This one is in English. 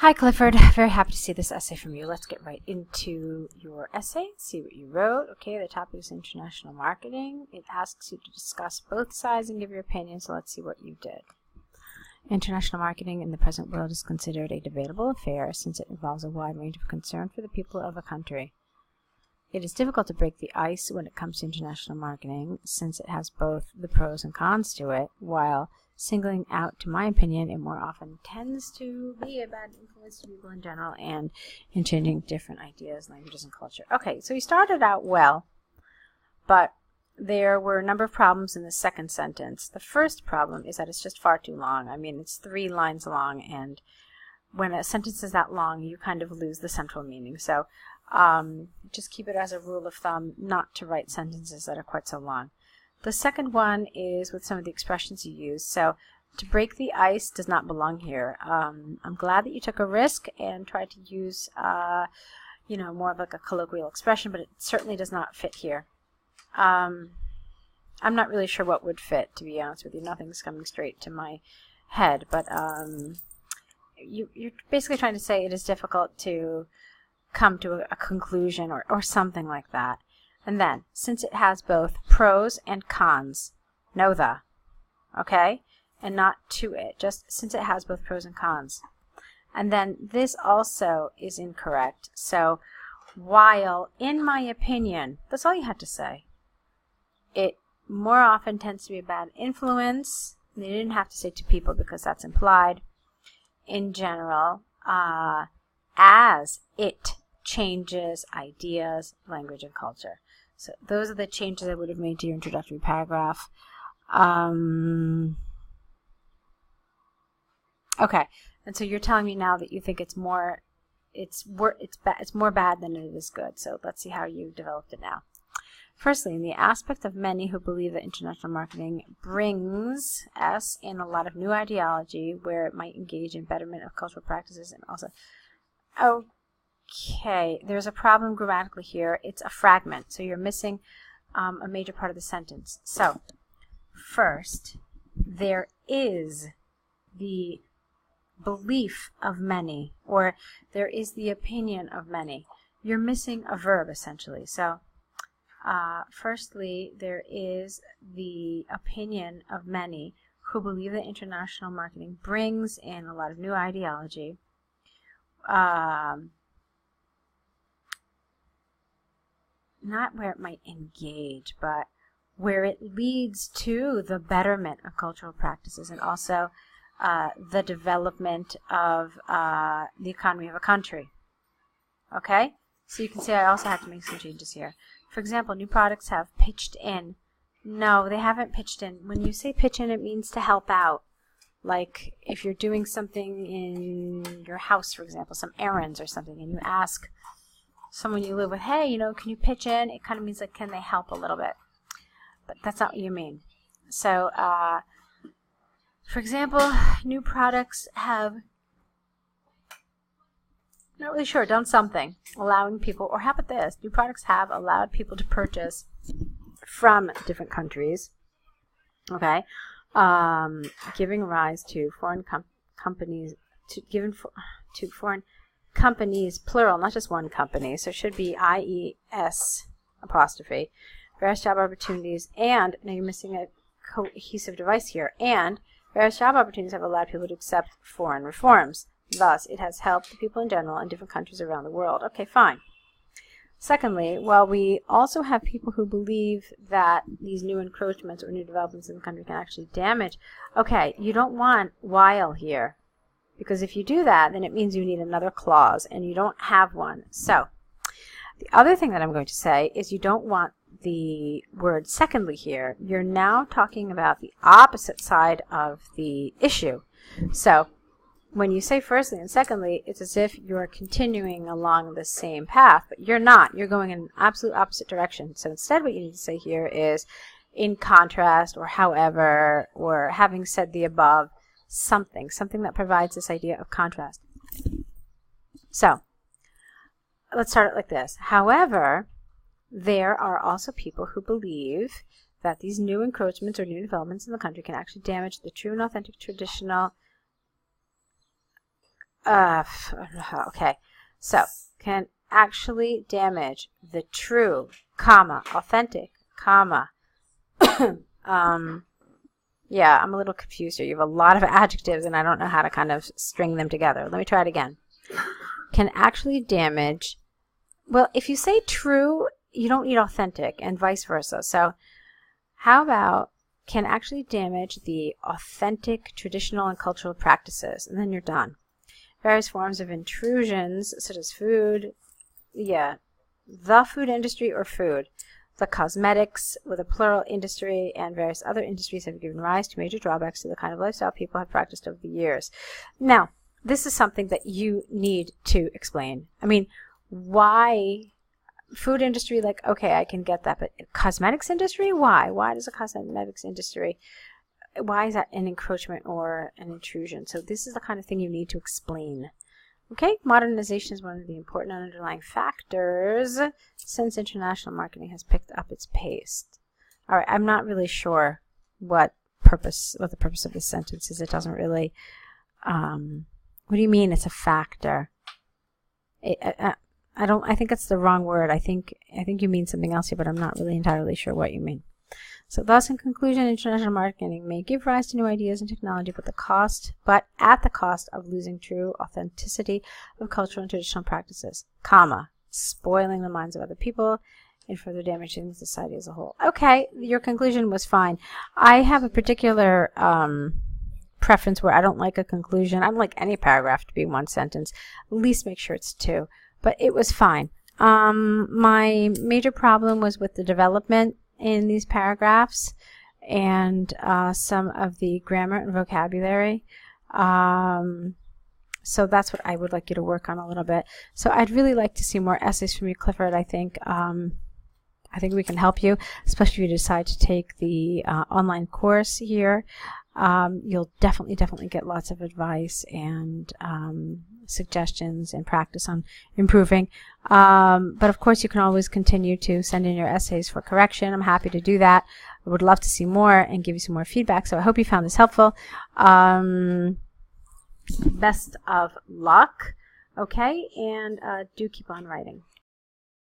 Hi, Clifford. Very happy to see this essay from you. Let's get right into your essay, see what you wrote. Okay, the topic is international marketing. It asks you to discuss both sides and give your opinion, so let's see what you did. International marketing in the present world is considered a debatable affair since it involves a wide range of concern for the people of a country. It is difficult to break the ice when it comes to international marketing since it has both the pros and cons to it, while singling out, to my opinion, it more often tends to be a bad influence to people in general and in changing different ideas, languages, and culture. Okay, so we started out well, but there were a number of problems in the second sentence. The first problem is that it's just far too long. I mean, it's 3 lines long, and when a sentence is that long, you kind of lose the central meaning. So just keep it as a rule of thumb not to write sentences that are quite so long. The second one is with some of the expressions you use. So to break the ice does not belong here. I'm glad that you took a risk and tried to use more of like a colloquial expression, but it certainly does not fit here. I'm not really sure what would fit, to be honest with you. Nothing's coming straight to my head, but you're basically trying to say it is difficult to come to a conclusion or something like that. And then, since it has both pros and cons, know the, okay? And not to it, just since it has both pros and cons. And then this also is incorrect. So, while, in my opinion, that's all you had to say. It more often tends to be a bad influence. You didn't have to say to people because that's implied. In general, as it changes ideas, language, and culture. So those are the changes I would have made to your introductory paragraph. Okay, and so you're telling me now that you think it's more bad than it is good. So let's see how you developed it now. Firstly, in the aspect of many who believe that international marketing brings us in a lot of new ideology where it might engage in betterment of cultural practices and also... Okay, there's a problem grammatically here. It's a fragment, so you're missing a major part of the sentence. So, first, there is the belief of many, or there is the opinion of many. You're missing a verb, essentially. So, firstly, there is the opinion of many who believe that international marketing brings in a lot of new ideology. Not where it might engage, but where it leads to the betterment of cultural practices and also the development of the economy of a country. Okay? So you can see I also have to make some changes here. For example, new products have pitched in. No, they haven't pitched in. When you say pitch in, it means to help out. Like if you're doing something in your house, for example, some errands or something, and you ask someone you live with, hey, can you pitch in? It kind of means like, can they help a little bit? But that's not what you mean. So, for example, new products have, not really sure, done something, allowing people, or how about this? New products have allowed people to purchase from different countries, okay, giving rise to foreign companies, to foreign companies, plural, not just one company, so it should be IES apostrophe, various job opportunities, and, now you're missing a cohesive device here, and various job opportunities have allowed people to accept foreign reforms. Thus, it has helped the people in general in different countries around the world. Okay, fine. Secondly, while we also have people who believe that these new encroachments or new developments in the country can actually damage, okay, you don't want while here. Because if you do that, then it means you need another clause, and you don't have one. So, the other thing that I'm going to say is you don't want the word secondly here. You're now talking about the opposite side of the issue. So, when you say firstly and secondly, it's as if you're continuing along the same path, but you're not. You're going in an absolute opposite direction. So instead what you need to say here is in contrast, or however, or having said the above, something that provides this idea of contrast. So, let's start it like this. However, there are also people who believe that these new encroachments or new developments in the country can actually damage the true and authentic traditional Okay, so can actually damage the true, comma, authentic, comma. Yeah, I'm a little confused here. You have a lot of adjectives, and I don't know how to kind of string them together. Let me try it again. Can actually damage. Well, if you say true, you don't need authentic, and vice versa. So how about can actually damage the authentic, traditional, and cultural practices, and then you're done. Various forms of intrusions, such as food, the food industry or food, the cosmetics with a plural industry, and various other industries have given rise to major drawbacks to the kind of lifestyle people have practiced over the years. Now, this is something that you need to explain. I mean, why food industry, like, okay, I can get that, but cosmetics industry, why? Why does a cosmetics industry, why is that an encroachment or an intrusion? So this is the kind of thing you need to explain. Okay, modernization is one of the important underlying factors since international marketing has picked up its pace. All right, I'm not really sure what the purpose of this sentence is. It doesn't really. What do you mean it's a factor? I think that's the wrong word. I think you mean something else here, but I'm not really entirely sure what you mean. So thus, in conclusion, international marketing may give rise to new ideas and technology, but at the cost of losing true authenticity of cultural and traditional practices, comma, spoiling the minds of other people and further damaging society as a whole. Okay, your conclusion was fine. I have a particular preference where I don't like a conclusion. I don't like any paragraph to be one sentence. At least make sure it's two. But it was fine. My major problem was with the development in these paragraphs and some of the grammar and vocabulary. So that's what I would like you to work on a little bit. So I'd really like to see more essays from you, Clifford. I think we can help you, especially if you decide to take the online course here. You'll definitely get lots of advice and suggestions and practice on improving. But of course, you can always continue to send in your essays for correction. I'm happy to do that. I would love to see more and give you some more feedback. So I hope you found this helpful. Best of luck. Okay, and do keep on writing.